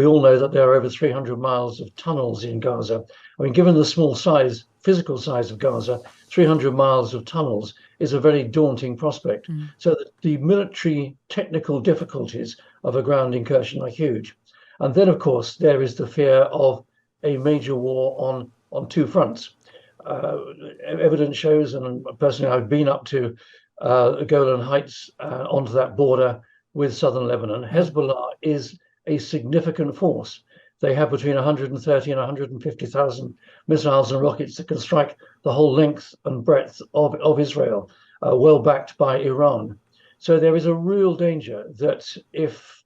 we all know that there are over 300 miles of tunnels in Gaza. I mean, given the small size, physical size of Gaza, 300 miles of tunnels is a very daunting prospect. So the military technical difficulties of a ground incursion are huge. And then, of course, there is the fear of a major war on two fronts. Evidence shows, and personally I've been up to the Golan Heights onto that border with southern Lebanon. Hezbollah is a significant force. They have between 130 and 150,000 missiles and rockets that can strike the whole length and breadth of Israel, well backed by Iran. So there is a real danger that if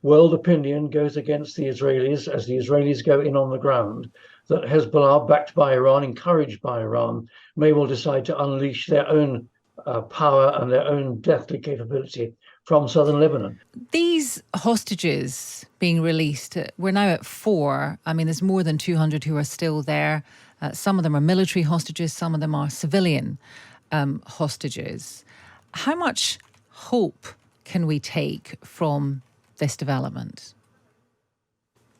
world opinion goes against the Israelis, as the Israelis go in on the ground, that Hezbollah, backed by Iran, encouraged by Iran, may well decide to unleash their own power and their own deathly capability from southern Lebanon. These hostages being released, we're now at 4. I mean, there's more than 200 who are still there. Some of them are military hostages, some of them are civilian hostages. How much hope can we take from this development?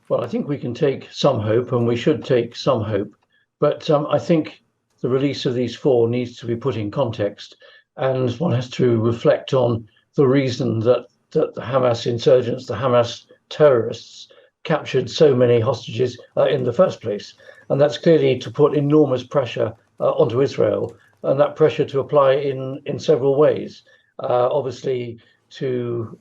Well, I think we can take some hope, and we should take some hope. But I think the release of these 4 needs to be put in context, and one has to reflect on the reason that the Hamas insurgents, the Hamas terrorists, captured so many hostages in the first place. And that's clearly to put enormous pressure onto Israel, and that pressure to apply in several ways. Obviously, to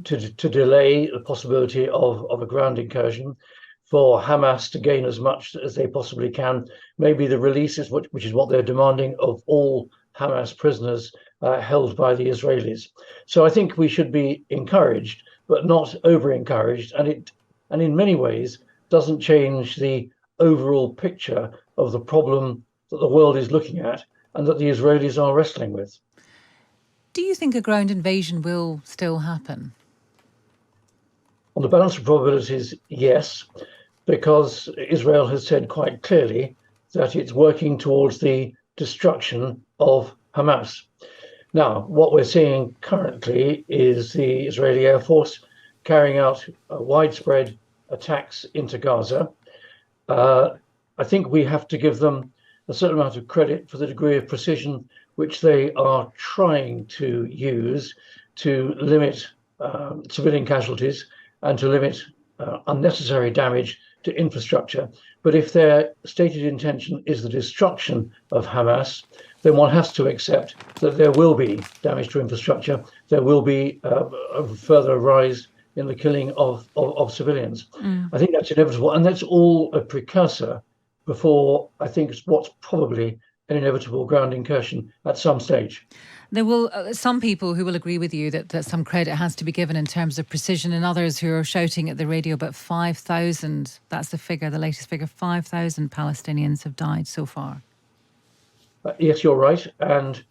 delay the possibility of a ground incursion, for Hamas to gain as much as they possibly can, maybe the releases, which is what they're demanding, of all Hamas prisoners held by the Israelis. So I think we should be encouraged, but not over-encouraged, and in many ways doesn't change the overall picture of the problem that the world is looking at and that the Israelis are wrestling with. Do you think a ground invasion will still happen? On the balance of probabilities, yes, because Israel has said quite clearly that it's working towards the destruction of Hamas. Now, what we're seeing currently is the Israeli Air Force carrying out widespread attacks into Gaza. I think we have to give them a certain amount of credit for the degree of precision which they are trying to use to limit civilian casualties and to limit unnecessary damage to infrastructure. But if their stated intention is the destruction of Hamas, then one has to accept that there will be damage to infrastructure. There will be a further rise in the killing of civilians. I think that's inevitable. And that's all a precursor before, I think, what's probably an inevitable ground incursion at some stage. There will some people who will agree with you that some credit has to be given in terms of precision, and others who are shouting at the radio about 5,000. That's the figure, the latest figure. 5,000 Palestinians have died so far. Yes, you're right. And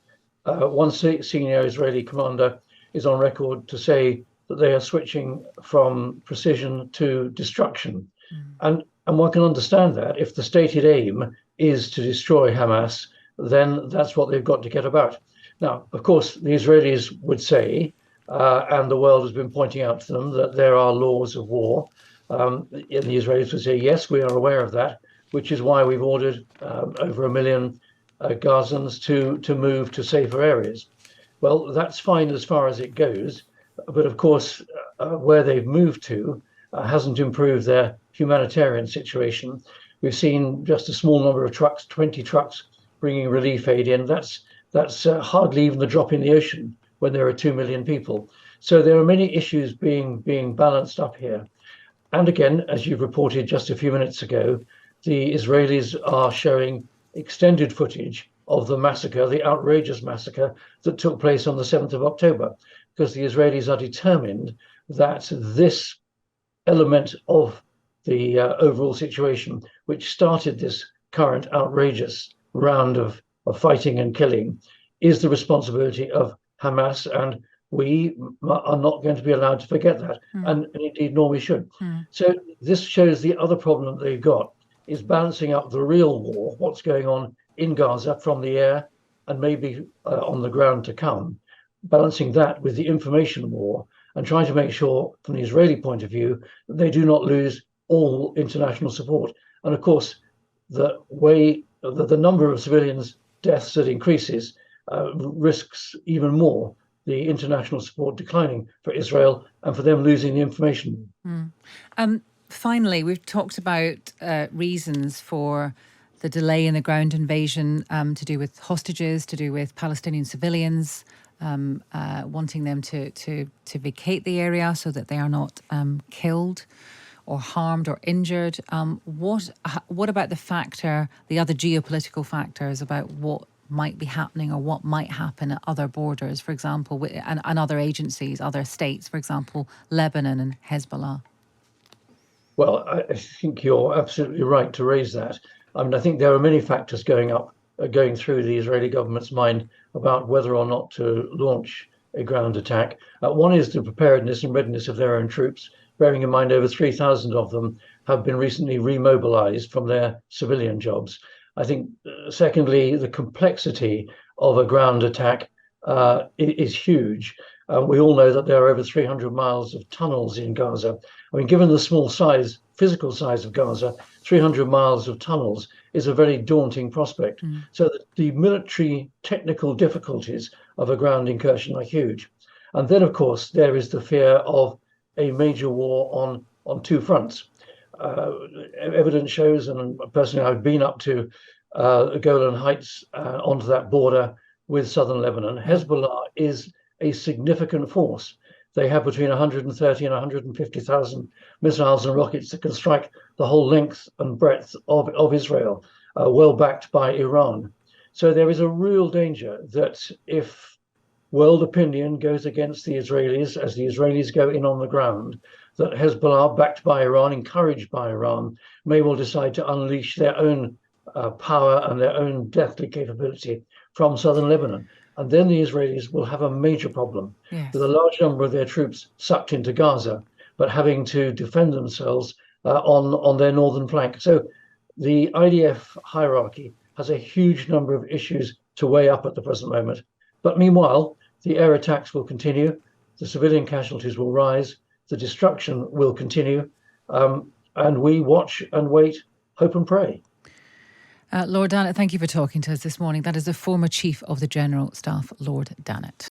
one senior Israeli commander is on record to say that they are switching from precision to destruction. And one can understand that. If the stated aim is to destroy Hamas, then that's what they've got to get about. Now, of course, the Israelis would say, and the world has been pointing out to them, that there are laws of war. And the Israelis would say, yes, we are aware of that, which is why we've ordered over 1 million Gazans to move to safer areas. Well, that's fine as far as it goes. But of course, where they've moved to hasn't improved their humanitarian situation. We've seen just a small number of trucks, 20 trucks, bringing relief aid in. That's hardly even the drop in the ocean when there are 2 million people. So there are many issues being balanced up here. And again, as you've reported just a few minutes ago, the Israelis are showing extended footage of the massacre, the outrageous massacre that took place on the 7th of October, because the Israelis are determined that this element of the overall situation, which started this current outrageous round of fighting and killing, is the responsibility of Hamas, and we are not going to be allowed to forget that, and indeed nor we should. So this shows the other problem they've got is balancing up the real war, what's going on in Gaza from the air and maybe on the ground to come, balancing that with the information war and trying to make sure, from the Israeli point of view, that they do not lose all international support. And of course, the number of civilians deaths that increases risks even more the international support declining for Israel and for them losing the information. Finally, we've talked about reasons for the delay in the ground invasion to do with hostages, to do with Palestinian civilians, wanting them to vacate the area so that they are not killed or harmed or injured. What about the other geopolitical factors about what might be happening or what might happen at other borders, for example, and other agencies, other states, for example, Lebanon and Hezbollah? Well, I think you're absolutely right to raise that. I mean, I think there are many factors going through the Israeli government's mind about whether or not to launch a ground attack. One is the preparedness and readiness of their own troops, bearing in mind over 3,000 of them have been recently remobilized from their civilian jobs. I think, secondly, the complexity of a ground attack is huge. We all know that there are over 300 miles of tunnels in Gaza. I mean, given the small physical size of Gaza, 300 miles of tunnels is a very daunting prospect. So the military technical difficulties of a ground incursion are huge. And then, of course, there is the fear of a major war on two fronts. Evidence shows, and personally I've been up to the Golan Heights onto that border with southern Lebanon. Hezbollah is a significant force. They have between 130 and 150,000 missiles and rockets that can strike the whole length and breadth of Israel, well backed by Iran. So there is a real danger that if world opinion goes against the Israelis, as the Israelis go in on the ground, that Hezbollah, backed by Iran, encouraged by Iran, may well decide to unleash their own power and their own deathly capability from southern Lebanon. And then the Israelis will have a major problem with a large number of their troops sucked into Gaza, but having to defend themselves on their northern flank. So the IDF hierarchy has a huge number of issues to weigh up at the present moment. But meanwhile, the air attacks will continue, the civilian casualties will rise, the destruction will continue, and we watch and wait, hope and pray. Lord Dannatt, thank you for talking to us this morning. That is the former Chief of the General Staff, Lord Dannatt.